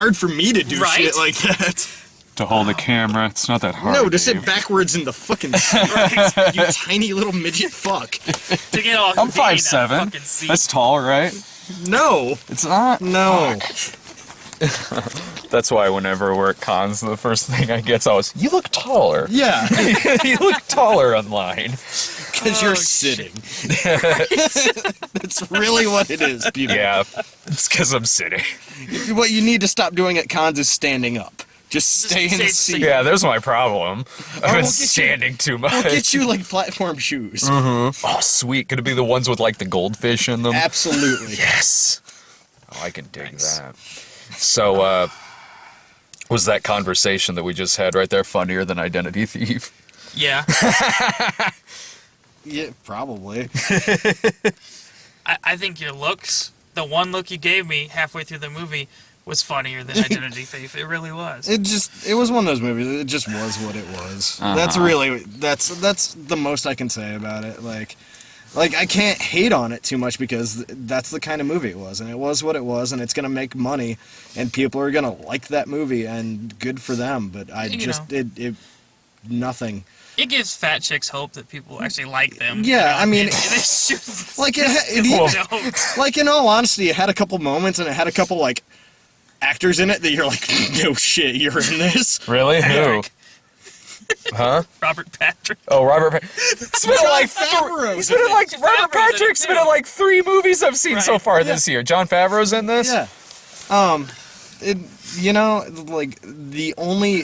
hard for me to do Right? shit like that. To hold a camera, it's not that hard. No, to sit Dave. backwards in the fucking seat, you tiny little midget fuck. To get all I'm contained in that 5'7". fucking seat. That's tall, right? No, It's not. no. That's why whenever we're at cons, the first thing I get is always, you look taller. Yeah, You look taller online. because you're sitting. That's really what it is, people. Yeah, it's because I'm sitting. What you need to stop doing at cons is standing up. Just stay in the stay seat. Yeah, there's my problem. I've we'll been get you- standing too much. We'll get you like platform shoes. Oh, sweet. Could it be the ones with like the goldfish in them? Absolutely. Yes. Oh, I can dig that. So, was that conversation that we just had right there funnier than Identity Thief? Yeah. Yeah, probably. I think your looks, the one look you gave me halfway through the movie, was funnier than Identity Thief. It really was. It was one of those movies. It just was what it was. That's the most I can say about it. Like I can't hate on it too much because that's the kind of movie it was, and it was what it was, and it's gonna make money, and people are gonna like that movie, and good for them. But nothing. It gives fat chicks hope that people actually like them. Yeah, I mean, and it's just, like people it, don't. like in all honesty, it had a couple moments, and it had a couple like actors in it that you're like, no shit, you're in this. Really? Who? Huh? Robert Patrick. Oh, Robert Patrick. It's been like Favreau's Robert Favreau's in it, Patrick's been too. in like 3 movies I've seen so Right. far this year. John Favreau's in this? Yeah. Like the only,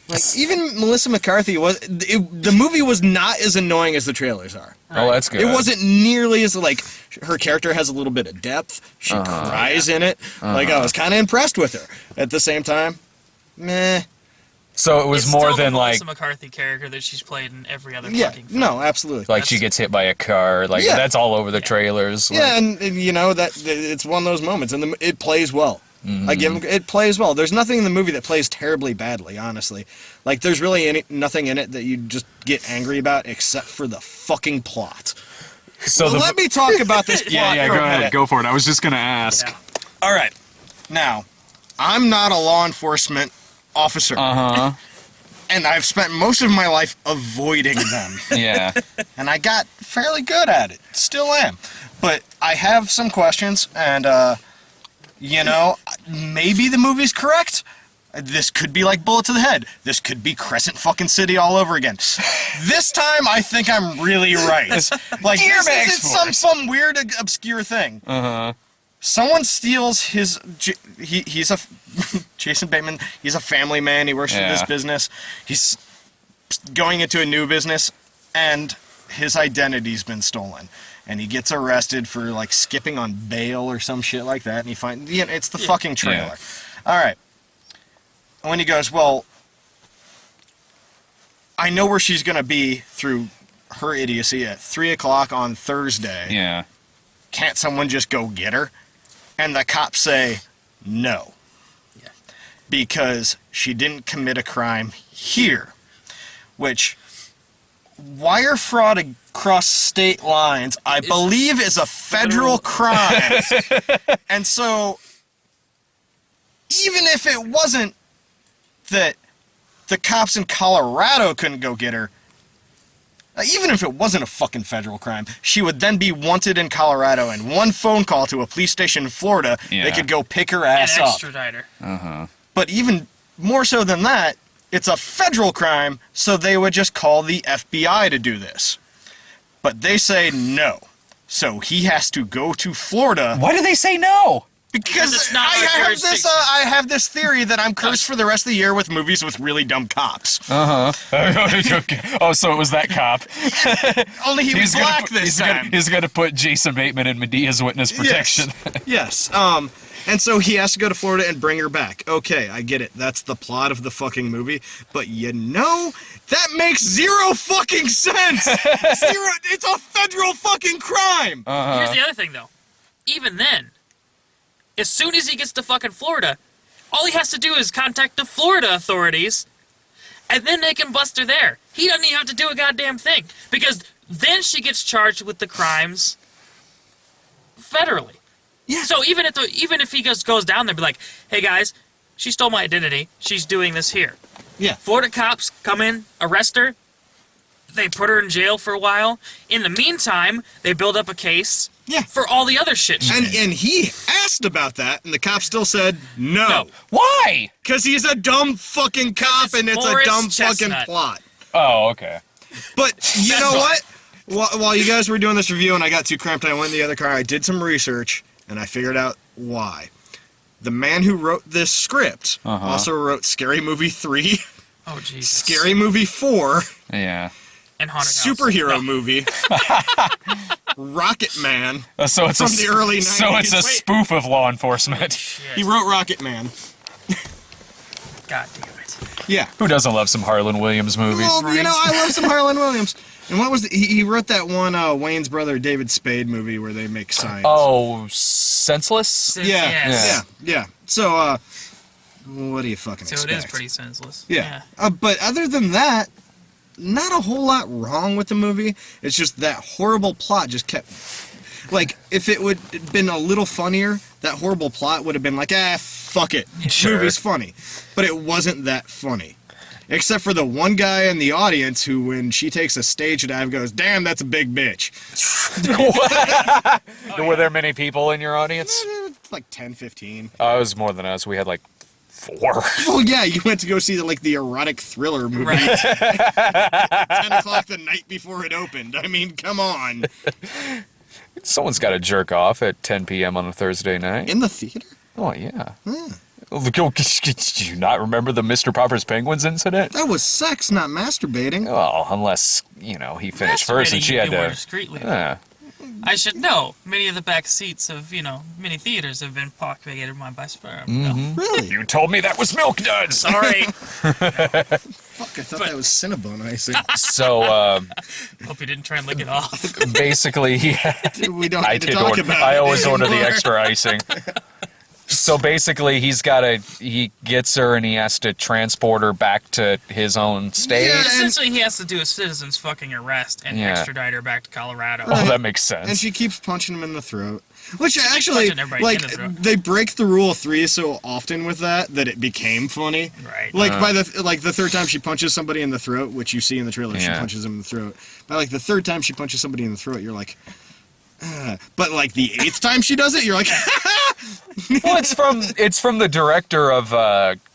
like even Melissa McCarthy the movie was not as annoying as the trailers are. Oh, that's good. It wasn't nearly as like her character has a little bit of depth. She cries in it. Like I was kind of impressed with her. At the same time, meh. So it was It's more still than the like Melissa McCarthy character that she's played in every other Yeah. fucking film. No, absolutely. she gets hit by a car. Like Yeah. that's all over the trailers. Like, Yeah, and you know that it's one of those moments, and it plays well. I give it plays well. There's nothing in the movie that plays terribly badly, honestly. Like there's really nothing in it that you just get angry about except for the fucking plot. So Well, the let me talk about this plot. yeah, for go a ahead, minute. go for it. I was just gonna ask. Yeah. All right, now I'm not a law enforcement officer, and I've spent most of my life avoiding them. Yeah. And I got fairly good at it. Still am. But I have some questions, and, maybe the movie's correct. This could be like Bullet to the Head. This could be Crescent fucking City all over again. This time, I think I'm really right. Like, Dear this Max isn't some weird, obscure thing. Someone steals his... He's a... Jason Bateman, he's a family man. He works for this business. He's going into a new business, and his identity's been stolen. And he gets arrested for, like, skipping on bail or some shit like that. And he finds... it's the fucking trailer. All right. When he goes, well, I know where she's going to be through her idiocy at 3 o'clock on Thursday. Yeah. Can't someone just go get her? And the cops say, no. Yeah. Because she didn't commit a crime here. Which, wire fraud across state lines, I believe, is a federal crime. And so, even if it wasn't that the cops in Colorado couldn't go get her, even if it wasn't a fucking federal crime, she would then be wanted in Colorado, and one phone call to a police station in Florida, they could go pick her And ass up. extradite her. But even more so than that, it's a federal crime, so they would just call the FBI to do this. But they say no. So he has to go to Florida. Why do they say no? Because it's not I our have jurisdiction. I have this theory that I'm cursed for the rest of the year with movies with really dumb cops. Oh, so it was that cop. Only he was black this time. He's gonna put Jason Bateman in Medea's witness protection. Yes. And so he has to go to Florida and bring her back. Okay, I get it. That's the plot of the fucking movie. But that makes zero fucking sense. Zero. It's a federal fucking crime. Here's the other thing, though. Even then, as soon as he gets to fucking Florida, all he has to do is contact the Florida authorities, and then they can bust her there. He doesn't even have to do a goddamn thing. Because then she gets charged with the crimes federally. Yeah. So even if he goes down there, be like, hey guys, she stole my identity. She's doing this here. Yeah. Florida cops come in, arrest her. They put her in jail for a while. In the meantime, they build up a case. Yeah. For all the other shit. she did. And he asked about that, and the cop still said no. No. Why? Because he's a dumb fucking cop, it's and it's a Morris dumb Chestnut. fucking plot. Oh, okay. But you That's know why. what? While you guys were doing this review and I got too cramped, I went in the other car, I did some research, and I figured out why. The man who wrote this script also wrote Scary Movie 3, Oh Jesus. Scary Movie 4, Yeah. And haunted house. superhero No. movie, Rocket Man. So it's From the early So it's a 90s. spoof of law enforcement. Shit. He wrote Rocket Man. God damn it. Yeah. Who doesn't love some Harlan Williams movies? Well, you know, I love some Harlan Williams. And what was he wrote that one Wayne's brother David Spade movie where they make signs. Oh, Senseless? Yeah, Yes. yeah. So, what do you fucking So expect? it is pretty senseless. Yeah. But other than that, not a whole lot wrong with the movie. It's just that horrible plot just kept... Like, if it would have been a little funnier, that horrible plot would have been like, fuck it. Sure. Movie's funny. But it wasn't that funny. Except for the one guy in the audience who, when she takes a stage dive, goes, damn, that's a big bitch. Were there many people in your audience? Like 10, 15. It was more than us. We had like 4. Well, yeah, you went to go see the erotic thriller movie Right. 10 o'clock the night before it opened. I mean, come on. Someone's got to jerk off at 10 p.m. on a Thursday night. In the theater? Oh, yeah. Yeah. Did you not remember the Mr. Popper's Penguins incident? That was sex, not masturbating. Well, unless, he finished first and Masturbating she you had do more to... discreetly. Yeah. I should know. Many of the back seats of, many theaters have been populated by sperm. Mm-hmm. Really? You told me that was Milk Duds! Sorry. Fuck, I thought that was Cinnabon icing. So, Hope you didn't try and lick it off. basically, We don't I need to did talk order. about I it always order the anymore. extra icing. So basically, he gets her and he has to transport her back to his own state. Yeah. Essentially, he has to do a citizen's fucking arrest and Yeah. extradite her back to Colorado. Oh, that makes sense. And she keeps punching him in the throat. Which keeps actually, punching everybody like, in the throat. they break the rule of 3 so often with that it became funny. Right. Like, by the third time she punches somebody in the throat, which you see in the trailer, she Yeah. punches him in the throat. By, like, the third time she punches somebody in the throat, you're like... But, like, the 8th time she does it, you're like... Well, it's from the director of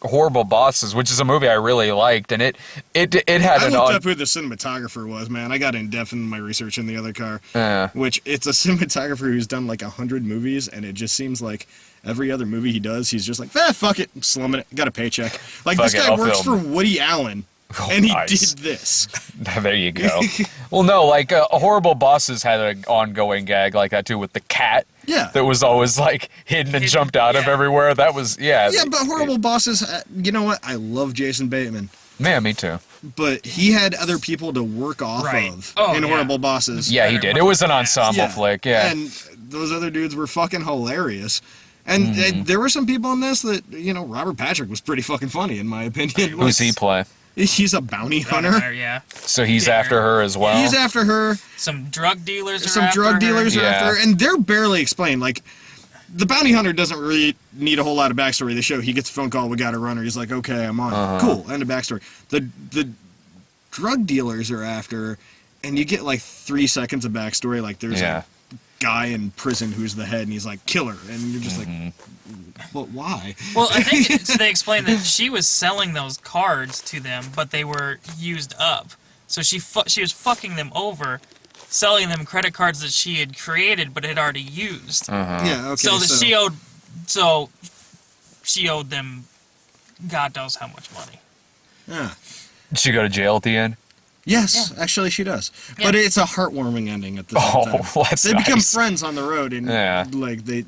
Horrible Bosses, which is a movie I really liked, and it had I an looked odd. up who the cinematographer was, man. I got in depth in my research in the other car. Yeah. Which, it's a cinematographer who's done like 100 movies, and it just seems like every other movie he does, he's just like, fuck it, I'm slumming it, got a paycheck. Like, Fuck this it, guy I'll works for film. Woody Allen, Oh, and he nice. did this. There you go. Well, no, like Horrible Bosses had an ongoing gag like that too with the cat. Yeah. That was always like hidden and jumped out of yeah. everywhere. That was Yeah, but Horrible Bosses, you know what? I love Jason Bateman. Man, me too. But he had other people to work off Right. of Oh, in yeah. Horrible Bosses. Yeah, he did. It was an ensemble flick. Yeah. And those other dudes were fucking hilarious. And Mm-hmm. there were some people in this that, Robert Patrick was pretty fucking funny, in my opinion. Who's he play? He's a bounty hunter. Yeah. So he's Yeah. after her as well. He's after her. Some drug dealers are Some after drug her. dealers are Yeah. after her. And they're barely explained. Like, the bounty hunter doesn't really need a whole lot of backstory. They show he gets a phone call, we got a runner. He's like, okay, I'm on it. Cool, end of backstory. The drug dealers are after her, and you get like 3 seconds of backstory. Like, there's Yeah. a guy in prison who's the head, and he's like, killer. And you're just like, but why? Well, I think so they explained that she was selling those cards to them, but they were used up. So she was fucking them over, selling them credit cards that she had created but had already used. Yeah, okay. So she owed them God knows how much money. Yeah. Did she go to jail at the end? Yes, actually she does. Yeah. But it's a heartwarming ending at the same Oh, time. that's They become nice. friends on the road, and Yeah. like they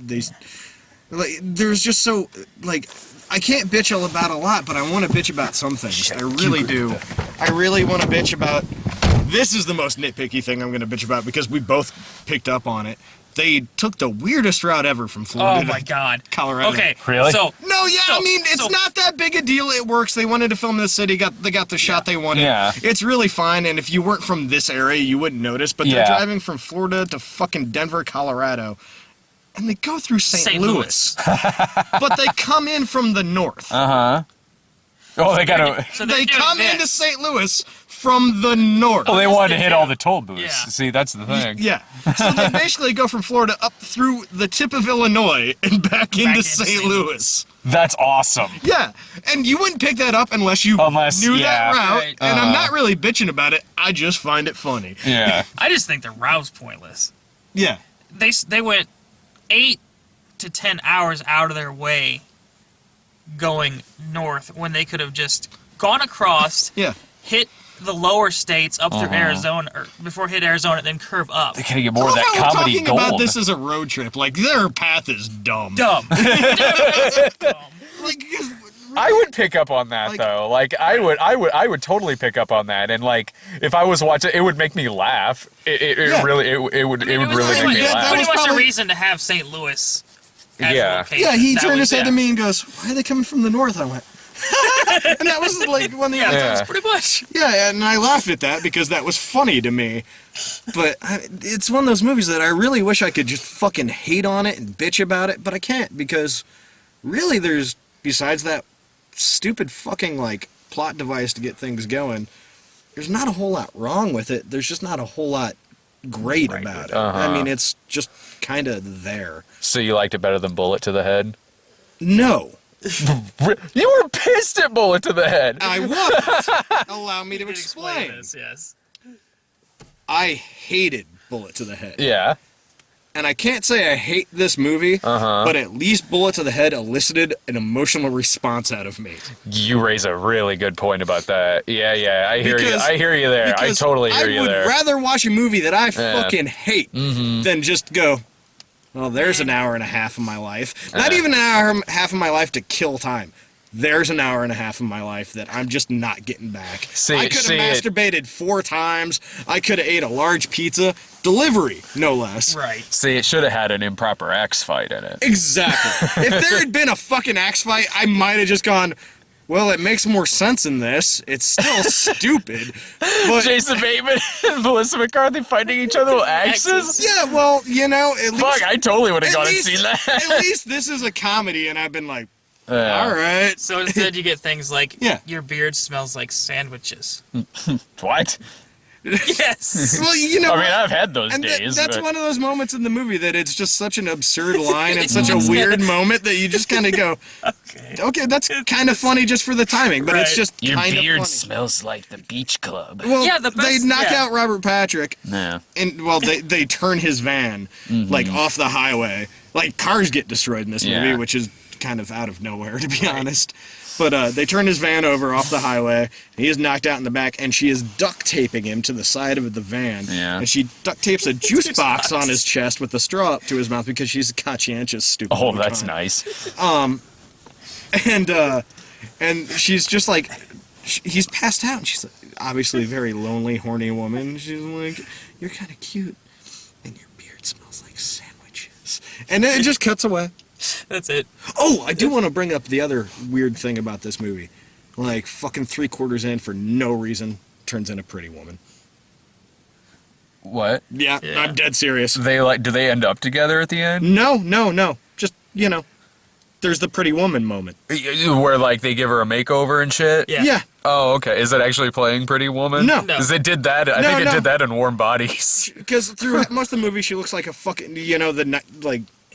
like there's just so like I can't bitch about a lot, but I want to bitch about some things. I really do. I really want to bitch about. This is the most nitpicky thing I'm going to bitch about because we both picked up on it. They took the weirdest route ever from Florida Oh my to God. Colorado. Okay. Really? So No, yeah, So- I mean, it's so- not that big a deal. It works. They wanted to film in the city. They got the shot they wanted. Yeah. It's really fine, and if you weren't from this area, you wouldn't notice. But they're Yeah. driving from Florida to fucking Denver, Colorado. and they go through St. St. Louis. But they come in from the north. Uh-huh. Oh, they gotta... So they're They doing come this. into St. Louis from the north. Well, they wanted to hit all the toll booths. Yeah. See, that's the thing. Yeah. So they basically go from Florida up through the tip of Illinois and back into into St. St. Louis. That's awesome. Yeah. And you wouldn't pick that up unless you Unless, knew yeah. that route. Right. And I'm not really bitching about it. I just find it funny. Yeah. I just think the route's pointless. Yeah. They went 8 to 10 hours out of their way going north when they could have just gone across, Yeah. hit the lower states up through Arizona, or before hit Arizona, then curve up. They gotta get more of I that love how we're comedy talking gold. about this as a road trip. Like, their path is dumb. Dumb. Like, 'cause I would pick up on that Like- though. Like I would totally pick up on that. And like if I was watching, it would make me laugh. It Yeah. really it would I mean, really it was make me that laugh. pretty was much probably- a reason to have St. Louis. As a Yeah. location. Yeah, he That turned was- his head yeah. to me and goes, "Why are they coming from the north?" I went, and that was like one of the Yeah, other Yeah. that's pretty much. Yeah, and I laughed at that because that was funny to me. But it's one of those movies that I really wish I could just fucking hate on it and bitch about it, but I can't because really there's, besides that stupid fucking like plot device to get things going, there's not a whole lot wrong with it. There's just not a whole lot great Right about with it. Uh-huh. I mean, it's just kind of there. So you liked it better than Bullet to the Head? No, You were pissed at Bullet to the Head. I won't. Allow me to Explain explain. this, yes. I hated Bullet to the Head. Yeah. And I can't say I hate this movie, but at least Bullet to the Head elicited an emotional response out of me. You raise a really good point about that. Yeah, I hear you. Because- I hear you there. I Because totally hear you I there. would rather watch a movie that I Yeah. fucking hate than just go, well, there's an hour and a half of my life. Not Yeah. even an hour and a half of my life to kill time. There's an hour and a half of my life that I'm just not getting back. I could have masturbated 4 times. I could have ate a large pizza. Delivery, no less. Right. See, it should have had an improper axe fight in it. Exactly. If there had been a fucking axe fight, I might have just gone, well, it makes more sense in this. It's still stupid. But Jason Bateman and Melissa McCarthy fighting each other with axes? yeah, well, you know, at least, Fuck, I totally would have at gone and least- seen that. at least this is a comedy, and I've been like, Yeah. all right. So instead, you get things like Yeah. your beard smells like sandwiches. What? Yes. Well, you know, I mean, I've had those and days. that's but- one of those moments in the movie that it's just such an absurd line and It's such a just weird moment that you just kind of go, okay, that's kind of funny just for the timing, but it's Right. just Your kind of beard funny. smells like the beach club. Well, Yeah, the they best- knock yeah. out Robert Patrick, Yeah. and well, they turn his van like off the highway. Like cars get destroyed in this movie, Yeah. which is kind of out of nowhere to be honest. But they turn his van over off the highway. He is knocked out in the back, and she is duct taping him to the side of the van. Yeah. And she duct tapes a juice box on his chest with the straw up to his mouth because she's a conscientious, stupid. Oh, little that's cunt. nice. And she's just like, he's passed out. And she's like, obviously a very lonely, horny woman. She's like, you're kind of cute, and your beard smells like sandwiches. And then it just cuts away. That's it. Oh, I do want to bring up the other weird thing about this movie. Like, fucking 3/4 in, for no reason, turns in a pretty woman. What? Yeah, Yeah. I'm dead serious. They like? Do they end up together at the end? No. Just, you know, there's the pretty woman moment. Where like they give her a makeover and shit? Yeah. Yeah. Oh, okay. Is it actually playing Pretty Woman? No. No. Because it did that. I No, think it no. did that in Warm Bodies. Because through most of the movie, she looks like a fucking, you know, the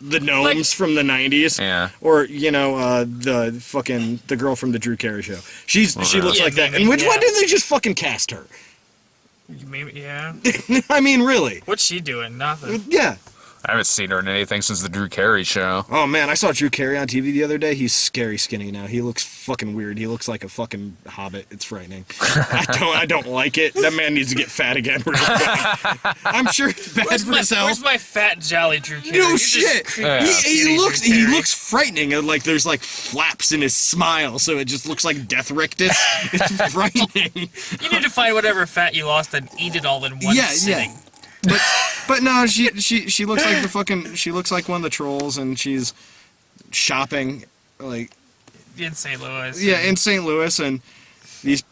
gnomes from the 90s. Yeah. Or, you know, the girl from the Drew Carey show. She looks Yeah, like that. maybe, And why yeah. didn't they just fucking cast her? Maybe, yeah. I mean, really. What's she doing? Nothing. Yeah. I haven't seen her in anything since the Drew Carey show. Oh man, I saw Drew Carey on TV the other day. He's scary skinny now. He looks fucking weird. He looks like a fucking hobbit. It's frightening. I don't like it. That man needs to get fat again real quick. I'm sure it's bad Where's for my, his health. where's my fat, jolly Drew Carey? No You're just shit. creepy, Yeah. skinny Drew He Carey. looks frightening. Like there's like flaps in his smile, so it just looks like Death Rictus. It's frightening. You need to find whatever fat you lost and eat it all in one Yeah, sitting. But no, she looks like the fucking. She looks like one of the trolls, and she's shopping like In St. Louis. in St. Louis, and these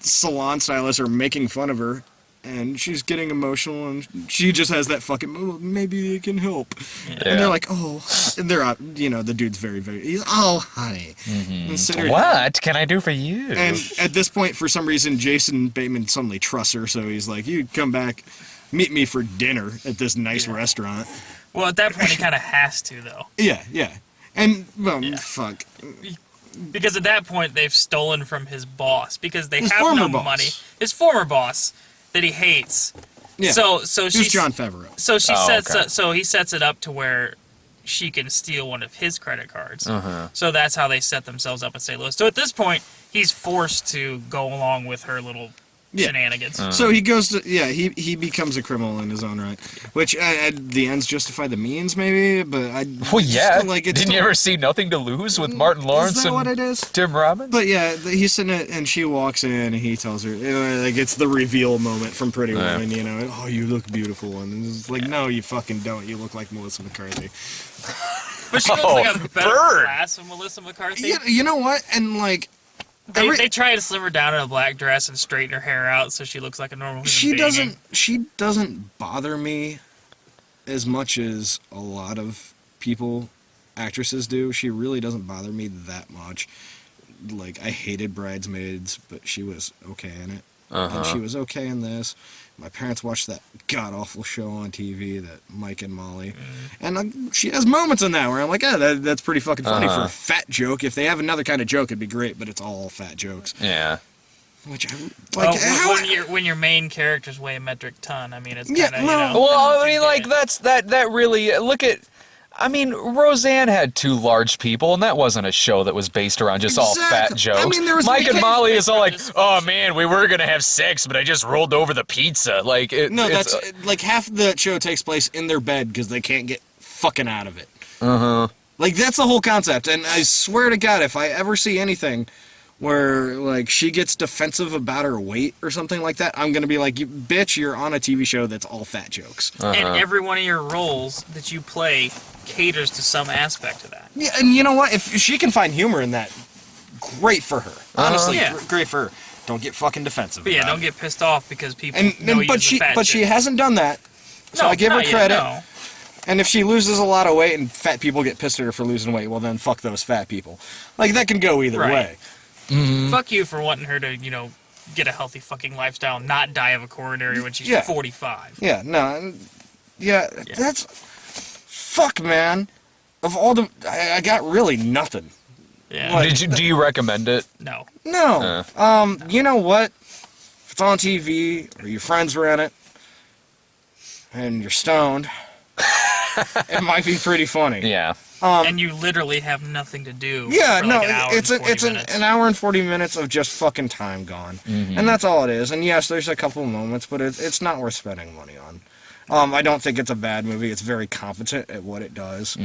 salon stylists are making fun of her. and she's getting emotional, and she just has that fucking, "Oh, maybe it can help." Yeah. And they're like, "Oh," and they're out, the dude's he's, "Oh, honey." And sit her down. What can I do for you? And at this point, for some reason, Jason Bateman suddenly trusts her, so he's like, "You come back, meet me for dinner at this nice restaurant." Well, at that point, he kind of has to, though. Yeah. And, well, fuck. Because at that point, they've stolen from his boss. Because they His have former no boss. money. His former boss that he hates. Yeah. So Who's she's John Favreau? So she Oh, sets okay. so he sets it up to where she can steal one of his credit cards. Uh-huh. So that's how they set themselves up in St. Louis. So at this point, he's forced to go along with her little shenanigans. So he goes to, he becomes a criminal in his own right, which the ends justify the means, maybe, but I Well, yeah. still, like, it's Didn't you still- ever see Nothing to Lose with Martin Lawrence Is that and what it is? Tim Robbins? But yeah, he's sitting it, and she walks in, and he tells her, like, it's the reveal moment from Pretty Yeah. Woman, "Oh, you look beautiful," and it's like, "No, you fucking don't. You look like Melissa McCarthy." But she looks like a better bird. class of Melissa McCarthy. You know what? And like, They try to slim her down in a black dress and straighten her hair out so she looks like a normal human being. she doesn't bother me as much as a lot of actresses do. She really doesn't bother me that much. Like, I hated Bridesmaids, but she was okay in it. And she was okay in this. My parents watched that god-awful show on TV, that Mike and Molly. And she has moments in that where I'm like, that's pretty fucking funny for a fat joke. If they have another kind of joke, it'd be great, but it's all fat jokes. Yeah. Which I, like, when your main characters weigh a metric ton, I mean, it's Yeah, kind of, no. Well, I mean, like, that really, look at, I mean, Roseanne had two large people, and that wasn't a show that was based around just all fat Exactly. jokes. I mean, there was Mike and occasion- Molly is all like, "Oh man, we were gonna have sex, but I just rolled over the pizza." Like, No, it's, that's like half the show takes place in their bed because they can't get fucking out of it. Like, that's the whole concept. And I swear to God, if I ever see anything where like she gets defensive about her weight or something like that, I'm gonna be like, "You bitch, you're on a TV show that's all fat jokes." And every one of your roles that you play caters to some aspect of that. Yeah, and you know what? If she can find humor in that, great for her. Honestly, Yeah. great for her. Don't get fucking defensive. But yeah, about don't it. get pissed off because people And know you but as a she fat but she chick. hasn't done that. So No, I give her not yet, credit. no. And if she loses a lot of weight and fat people get pissed at her for losing weight, well then fuck those fat people. Like, that can go either Right. way. Fuck you for wanting her to, get a healthy fucking lifestyle, not die of a coronary when she's Yeah. 45. Yeah, no. Yeah, that's fuck, man. Of all the I got really nothing. Yeah. Like- do you recommend it? No. No. You know what? If it's on TV or your friends rent it and you're stoned, it might be pretty funny. Yeah. And you literally have nothing to do. Yeah, for no, like an hour it's and 40 an minutes. hour and 40 minutes of just fucking time gone, and that's all it is. And yes, there's a couple of moments, but it's not worth spending money on. I don't think it's a bad movie. It's very competent at what it does.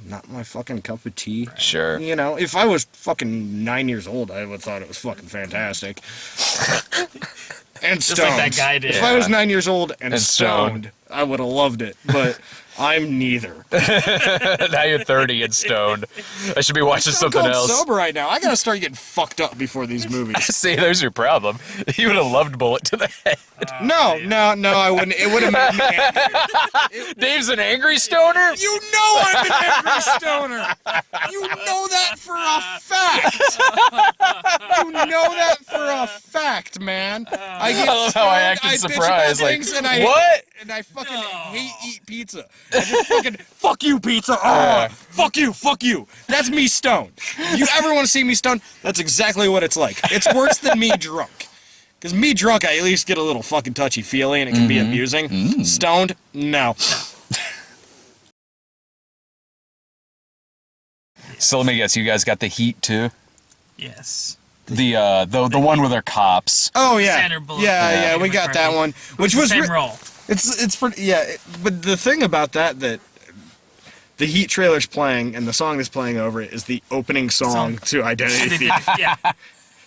Not my fucking cup of tea. Sure. You know, if I was fucking 9 years old, I would have thought it was fucking fantastic. And Just stoned. like that guy did. If I was 9 years old and, And stoned. stoned, I would have loved it. But I'm neither. Now you're 30 and stoned. I should be watching something I'm else. sober right now. I gotta start getting fucked up before these movies. See, there's your problem. You would have loved Bullet to the head. No, I wouldn't. It would have made me angry. Dave's an angry stoner? You know I'm an angry stoner. You know that for a fact. You know that for a fact, man. I get love how I stoned, acted bitch about surprised, like, things, and I, what? And I fucking hate eat pizza. I just fucking, fuck you, pizza. Oh, fuck you. That's me stoned. If you ever want to see me stoned, that's exactly what it's like. It's worse than me drunk. Because me drunk, I at least get a little fucking touchy-feely, and it can be amusing. Stoned, no. So let me guess, you guys got The Heat too? Yes. The one with our cops. Oh yeah, Sandra Bullock. yeah, we got that one, which was Same role. It's pretty, yeah. But the thing about that the Heat trailer's playing and the song that's playing over it is the opening song to Identity They did, Thief. yeah.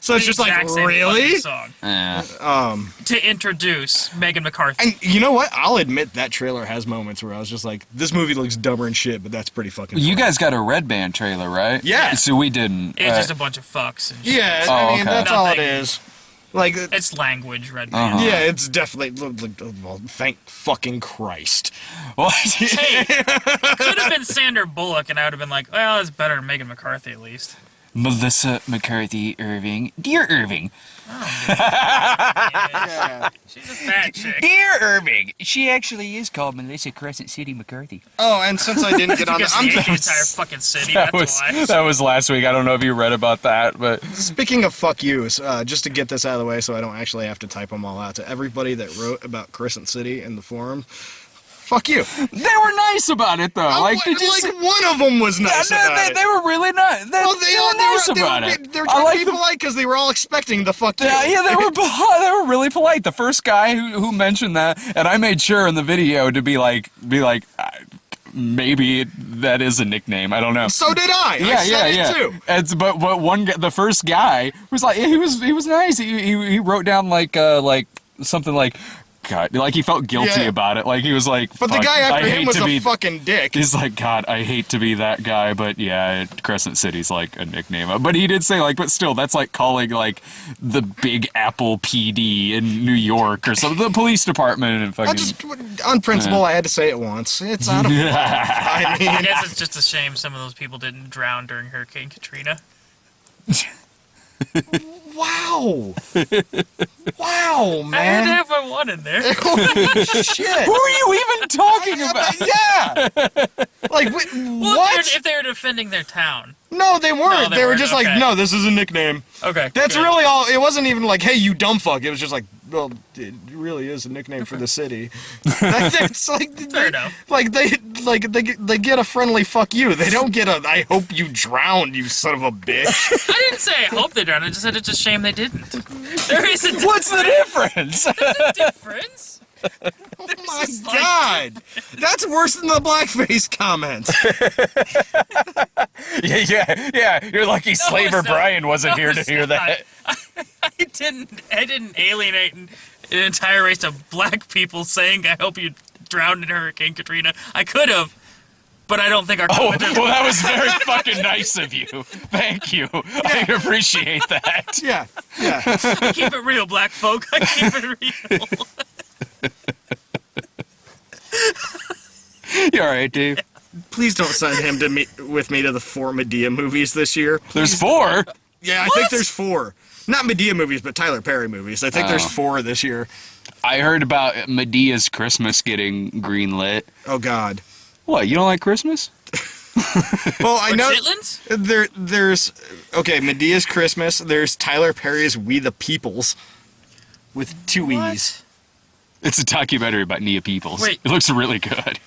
So it's just like, Exact same really? fucking song. To introduce Megan McCarthy. And you know what? I'll admit that trailer has moments where I was just like, this movie looks dumber and shit, but that's pretty fucking You funny. guys got a Red Band trailer, right? Yeah. So we didn't. It's just a bunch of fucks. And shit. Yeah, Oh, I mean, okay. that's all it Nothing. is. Like, It's language, Red Man. Uh-huh. yeah, it's definitely. Well, thank fucking Christ. What? Hey, it could have been Sandra Bullock, and I would have been like, well, it's better than Megan McCarthy at least. Melissa McCarthy Irving. Dear Irving. Yeah. She's a fat chick. Dear Irving. She actually is called Melissa Crescent City McCarthy. Oh, and since I didn't get on Because the, the entire fucking city, That that's why. that was last week. I don't know if you read about that, but speaking of fuck yous, just to get this out of the way so I don't actually have to type them all out, to everybody that wrote about Crescent City in the forum, fuck you. they were nice about it though. Like, did you see? one of them was nice about it. They were really nice. They were nice about it. They were I trying like to be polite because they were all expecting the fuck you. Yeah, they were really polite. The first guy who mentioned that, and I made sure in the video to be like, maybe that is a nickname. I don't know. So did I. I said it too. But one guy, the first guy was like, he was nice. He wrote down like something like, God, like he felt guilty Yeah. about it. Like he was like, But the "Fuck, guy I after him hate was to a be." fucking dick. He's like, God, I hate to be that guy, but yeah, Crescent City's like a nickname. But he did say like, but still, that's like calling like the Big Apple PD in New York or something, the police department and I fucking. just, on principle, I had to say it once. It's out of love. I I mean, guess it's just a shame some of those people didn't drown during Hurricane Katrina. wow. Wow, I had to man. have my one in there. Holy shit. Who are you even talking about? Yeah. Like, Well, what? if they were defending their town. No, they weren't. they they were weren't, just okay. like, no, this is a nickname. Okay. That's good. really all. It wasn't even like, hey, you dumb fuck. It was just like, well, it really is a nickname for the city. It's like, Fair enough. Like they get a friendly fuck you. They don't get a I hope you drowned, you son of a bitch. I didn't say I hope they drowned. I just said it's a shame they didn't. There is a What's the difference? difference. Oh my god, that's worse than the blackface comment. yeah. You're lucky Slaver it's not. Brian wasn't No, here to it's hear not. that. I didn't alienate an entire race of black people saying I hope you drowned in Hurricane Katrina. I could have, but I don't think our Oh, commenters well, that was very fucking nice of you. Thank you. I appreciate that. Yeah. keep it real, black folk. I keep it real. You all right, Dave? Please don't send him to me with me to the 4 Medea movies this year. There's 4. Yeah, I think there's 4. Not Medea movies, but Tyler Perry movies. I think there's 4 this year. I heard about Medea's Christmas getting greenlit. Oh God. What, you don't like Christmas? Well, I know Chitlins? there's okay, Medea's Christmas. There's Tyler Perry's We the Peoples with 2 E's. It's a documentary about Nia Peoples. Wait. It looks really good.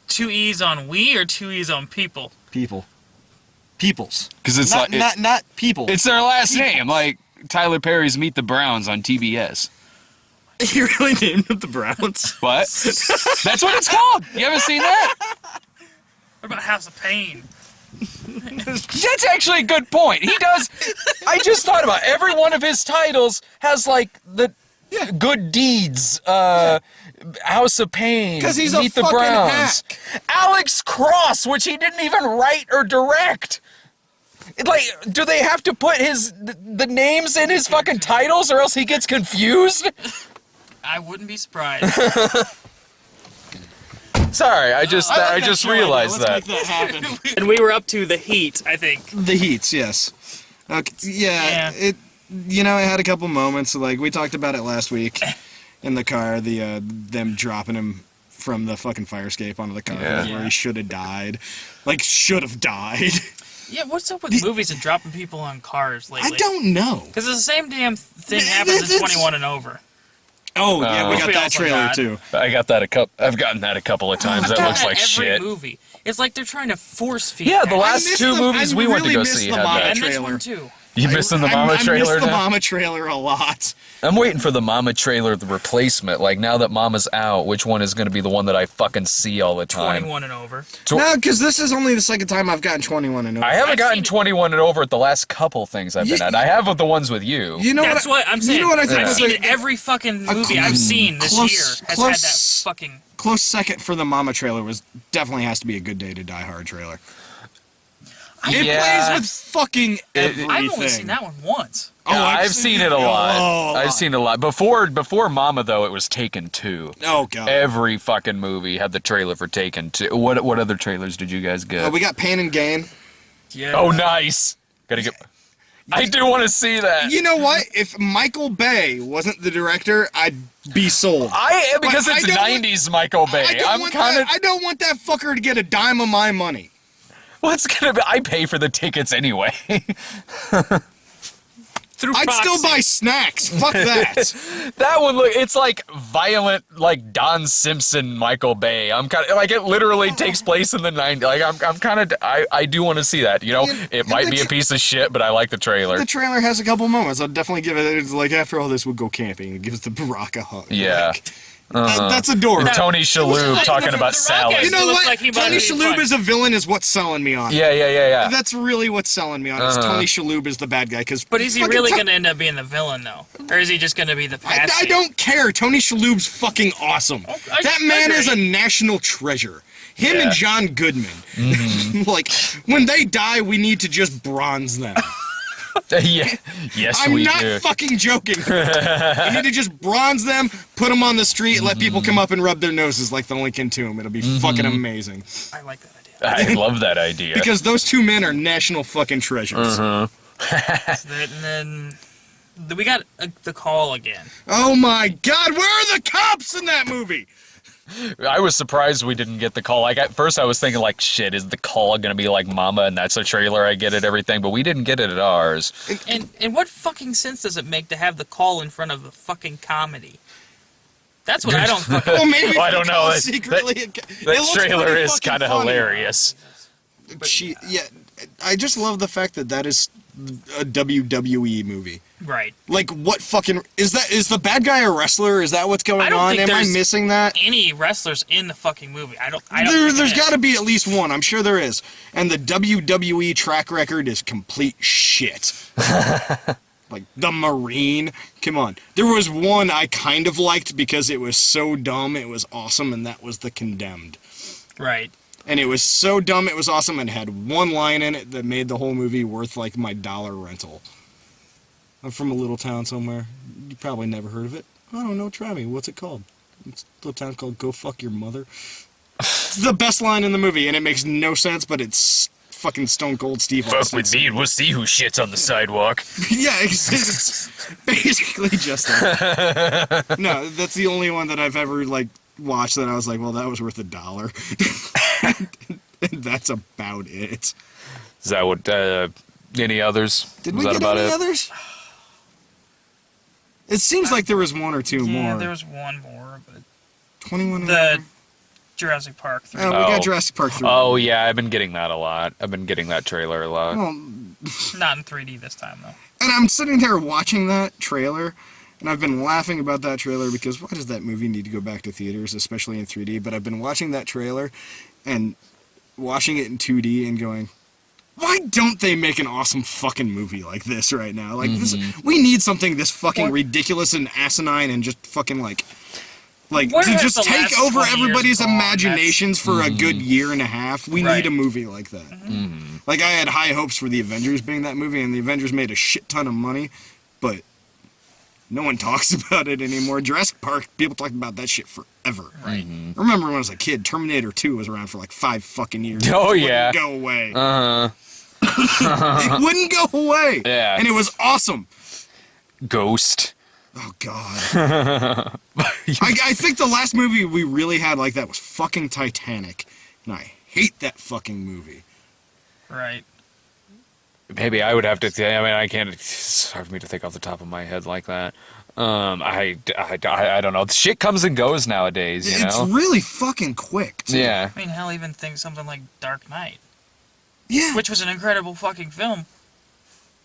2 E's on we or 2 E's on people? Peoples. Because it's Not, like not people. it's their last name, like Tyler Perry's Meet the Browns on TBS. You really named it the Browns? What? That's what it's called. You haven't seen that? What about House of Pain? That's actually a good point. He does. I just thought about it. Every one of his titles has like the good deeds. House of Pain. 'Cause he's a Meet the fucking Browns. Alex Cross, which he didn't even write or direct. Like, do they have to put the names in his fucking titles, or else he gets confused? I wouldn't be surprised. Sorry, I just realized that. Let's make that happen. And we were up to The Heat, I think. The Heats, yes. Okay, yeah, Yeah. it had a couple moments. Like we talked about it last week in the car. Them dropping him from the fucking fire escape onto the car Yeah. where he should have died. Like should have died. Yeah, what's up with movies and dropping people on cars lately? I don't know. Because it's the same damn thing Yeah, happens it's- in 21 and over. Oh yeah, we Which got we that also trailer got. too. I got that I've gotten that a couple of times. That Got looks like every shit. movie. It's like they're trying to force feed. Yeah, the that. last missed 2 the- movies I we went to really go missed see the had Mama that. And this trailer. one too. You missing the Mama I trailer missed the now? Mama trailer a lot. I'm waiting for the Mama trailer, the replacement. Like, now that Mama's out, which one is going to be the one that I fucking see all the time? 21 and over. No, because this is only the second time I've gotten 21 and over. I haven't I've gotten seen it. 21 and over at the last couple things I've been at. I have with the ones with you. You know That's what I'm saying. You know what I think I've was seen like every fucking a movie I've seen this close- year has close- had that fucking. close second for the Mama trailer was definitely has to be a Good Day to Die Hard trailer. It Yeah. plays with fucking everything. I've only seen that one once. Yeah, I've seen it a lot. Oh, I've seen it a lot. Before Mama, though, it was Taken 2. Oh god. Every fucking movie had the trailer for Taken 2. What other trailers did you guys get? We got Pain and Gain. Yeah. Oh, nice. Gotta get. I do want to see that. You know what? If Michael Bay wasn't the director, I'd be sold. Because But I it's don't 90s Michael Bay. I don't want that fucker to get a dime of my money. What's gonna be? I pay for the tickets anyway. Through I'd proxy. still buy snacks. Fuck that. That one look. It's like violent, like Don Simpson, Michael Bay. I'm kind of like it. Literally takes place in the 90s. Like I'm kind of. I do want to see that. You know, it might be a piece of shit, but I like the trailer. The trailer has a couple moments. I'll definitely give it. It's like after all this, we'll go camping. It gives the Barack a hug. Yeah. Like, that's adorable. Tony Shalhoub talking about The salad. Rock You know looks what? like he might Tony be Shalhoub fun. as a villain is what's selling me on. it. Yeah. That's really what's selling me on. Is Tony Shalhoub is the bad guy? Because But is he really going to end up being the villain, though? Or is he just going to be the patsy? I don't care. Tony Shalhoub's fucking awesome. That man is a national treasure. Him and John Goodman. Like, when they die, we need to just bronze them. Yeah. Yes, I'm we not do. fucking joking. We need to just bronze them, put them on the street, let people come up and rub their noses like the Lincoln Tomb. It'll be fucking amazing. I like that idea. I love that idea. Because those two men are national fucking treasures. And then we got the call again. Oh my god, where are the cops in that movie? I was surprised we didn't get the call. Like at first, I was thinking like, shit, is the call gonna be like Mama, and that's a trailer I get at everything, but we didn't get it at ours. And what fucking sense does it make to have the call in front of a fucking comedy? That's what I don't fucking... Well, maybe I don't know. secretly. That trailer is kind of hilarious. I just love the fact that is a WWE movie. Right. Like, what fucking is that? Is the bad guy a wrestler? Is that what's going I don't on? think Am I there's missing that? Any wrestlers in the fucking movie. I don't There's got to be at least one. I'm sure there is. And the WWE track record is complete shit. Like, the Marine. Come on. There was one I kind of liked because it was so dumb, it was awesome, and that was The Condemned. Right. And it was so dumb, it was awesome, and had one line in it that made the whole movie worth, like, my dollar rental. I'm from a little town somewhere. You probably never heard of it. I don't know, try me. What's it called? It's a little town called Go Fuck Your Mother. It's the best line in the movie, and it makes no sense, but it's fucking Stone Cold Steve Austin. and we'll see who shits on the sidewalk. Yeah, it's basically just that. No, that's the only one that I've ever, like, watched that I was like, well, that was worth $1. And that's about it. Is that what? Any others? Did Was we that get about any it? others? It seems like there was one or two Yeah, more. there was one more, but 21 the Jurassic Park 3. Oh, we got Jurassic Park 3. Oh yeah, I've been getting that a lot. I've been getting that trailer a lot. Well, Not in 3D this time, though. and I'm sitting there watching that trailer, and I've been laughing about that trailer because why does that movie need to go back to theaters, especially in 3D? But I've been watching that trailer and watching it in 2D and going, why don't they make an awesome fucking movie like this right now? Like, this, we need something this fucking ridiculous and asinine and just fucking like Where to has just the take last over 20 years everybody's gone? imaginations for a good year and a half. We Right. need a movie like that. Like, I had high hopes for the Avengers being that movie, and the Avengers made a shit ton of money, but no one talks about it anymore. Jurassic Park, people talked about that shit forever. Right. I remember when I was a kid, Terminator 2 was around for like 5 fucking years. Oh, It yeah. wouldn't go away. Uh-huh. It wouldn't go away. Yeah. And it was awesome. Ghost. Oh, God. I think the last movie we really had like that was fucking Titanic. And I hate that fucking movie. Right. Maybe I would have to. I mean, I can't. It's hard for me to think off the top of my head like that. I don't know. Shit comes and goes nowadays. You It's know. really fucking quick, too. Yeah. I mean, hell, even think something like Dark Knight, Yeah. which was an incredible fucking film.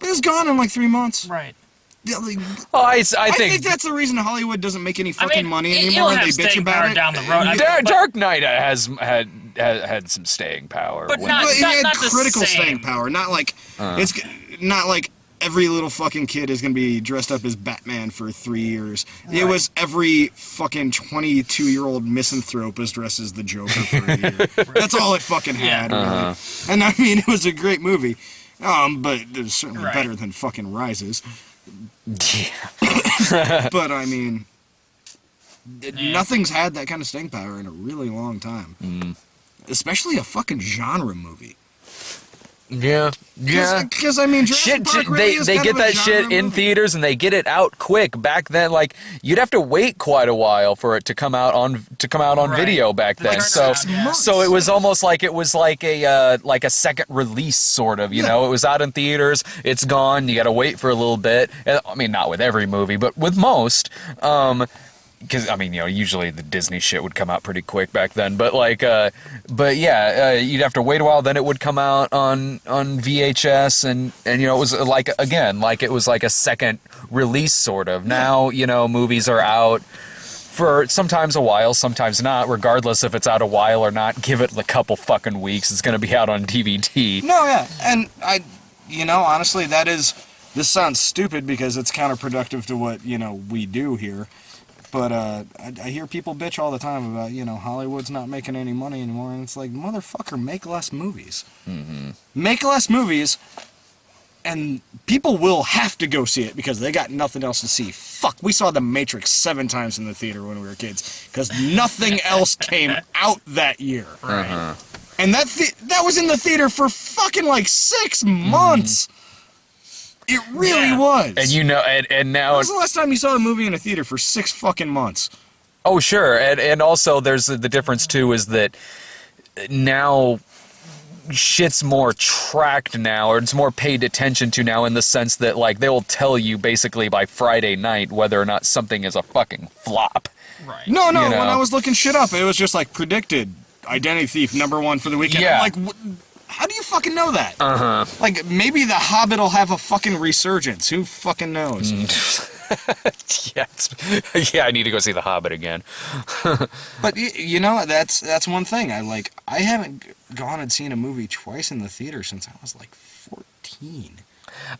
It was gone in like 3 months. Right. Yeah, like, Well, I I think think that's the reason Hollywood doesn't make any I fucking mean, money it'll anymore, and have they bitch staying about power it. down the road. I mean, Dark, but- Dark Knight had some staying power. But when- not- But it had not the critical same. staying power, not like it's not like every little fucking kid is going to be dressed up as Batman for 3 years. It was every fucking 22-year-old misanthrope was dressed as the Joker for a year. That's all it fucking had, really. And I mean, it was a great movie. But it was certainly better than fucking Rises. But I mean, nothing's had that kind of staying power in a really long time. Especially a fucking genre movie. Yeah. Because I mean, Jurassic Park really is they kind get of a that shit genre in movie. theaters and they get it out quick. Back then, like you'd have to wait quite a while for it to come out on video back then. Like So 6 months. so it was almost like it was like a second release sort of. You know, it was out in theaters. It's gone. You got to wait for a little bit. I mean, not with every movie, but with most. Because I mean, you know, usually the Disney shit would come out pretty quick back then. But like, you'd have to wait a while. Then it would come out on VHS, and you know, it was like it was like a second release sort of. Now, you know, movies are out for sometimes a while, sometimes not. Regardless if it's out a while or not, give it a couple fucking weeks. It's gonna be out on DVD. No, yeah, and honestly, this sounds stupid because it's counterproductive to what we do here. But I hear people bitch all the time about, Hollywood's not making any money anymore. And it's like, motherfucker, make less movies. Mm-hmm. Make less movies, and people will have to go see it because they got nothing else to see. Fuck, we saw The Matrix 7 times in the theater when we were kids because nothing else came out that year. Right. And that was in the theater for fucking like 6 months. It really was. And you know, and now. When was the last time you saw a movie in a theater for 6 fucking months? Oh, sure. And also there's the difference, too, is that now shit's more tracked now, or it's more paid attention to now in the sense that, like, they'll tell you basically by Friday night whether or not something is a fucking flop. Right. No, You know. when I was looking shit up, it was just, like, predicted Identity Thief #1 for the weekend. Yeah. I'm like, how do you fucking know that? Uh-huh. Like, maybe The Hobbit will have a fucking resurgence. Who fucking knows? Yeah, I need to go see The Hobbit again. But, that's one thing. I haven't gone and seen a movie twice in the theater since I was, like, 14.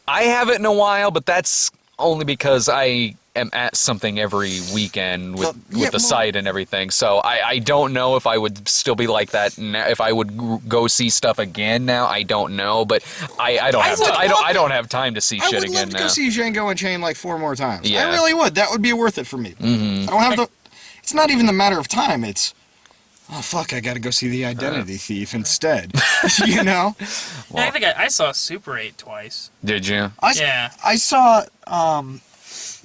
I haven't in a while, but that's only because I am at something every weekend with the site and everything. So I don't know if I would still be like that now, if I would go see stuff again now. I don't know, but I don't have time to see shit I would again love to now. go see Django Unchained like 4 more times. Yeah. I really would. That would be worth it for me. Mm-hmm. I don't have the. It's not even the matter of time. It's, oh fuck, I got to go see The Identity Thief instead. Yeah, I think I saw Super 8 twice. Did you? I saw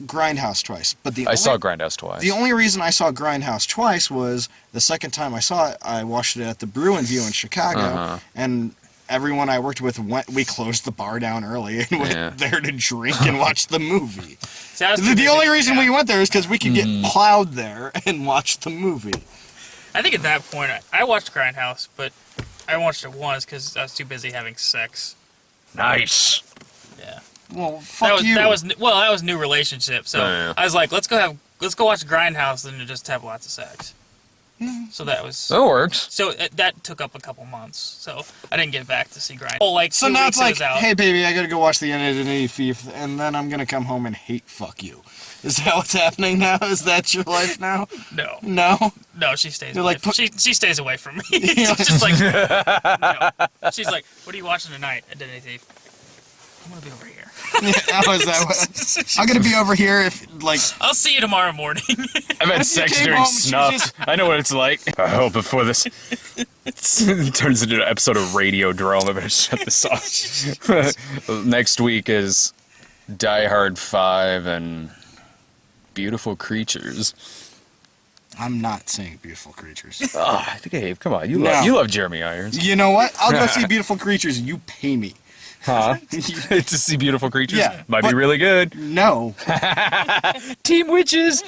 Grindhouse twice, but I saw Grindhouse twice. The only reason I saw Grindhouse twice was the second time I saw it, I watched it at the Bruin View in Chicago, and everyone I worked with we closed the bar down early and went there to drink and watch the movie. See, I was too The busy- only reason we went there is because we could get plowed there and watch the movie. I think at that point, I watched Grindhouse, but I watched it once because I was too busy having sex. Nice. Yeah. Well, fuck you. That was new relationship. So Yeah. I was like, let's go watch Grindhouse and just have lots of sex. So that was. That works. So that took up a couple months. So I didn't get back to see Grindhouse. Oh, like So 2 now weeks it's like, it was out. hey baby, I gotta go watch The Identity Thief, and then I'm gonna come home and hate fuck you. Is that what's happening now? Is that your life now? No, No? she stays You're away. like, She stays away from me. She's just like, no. She's like, what are you watching tonight, Identity Thief? I'm gonna be over here. How is that? I'm gonna be over here if, like... I'll see you tomorrow morning. I've had If you sex came during home, she snuff. just- I know what it's like. I hope before this turns into an episode of Radiodrome, I better shut this off. Next week is Die Hard 5 and Beautiful Creatures. I'm not saying Beautiful Creatures. Oh, Dave, come on. You No. love Jeremy Irons. You know what? I'll go see Beautiful Creatures. You pay me. Huh? To see Beautiful Creatures? Yeah, Might be but- really good. No. Team Witches!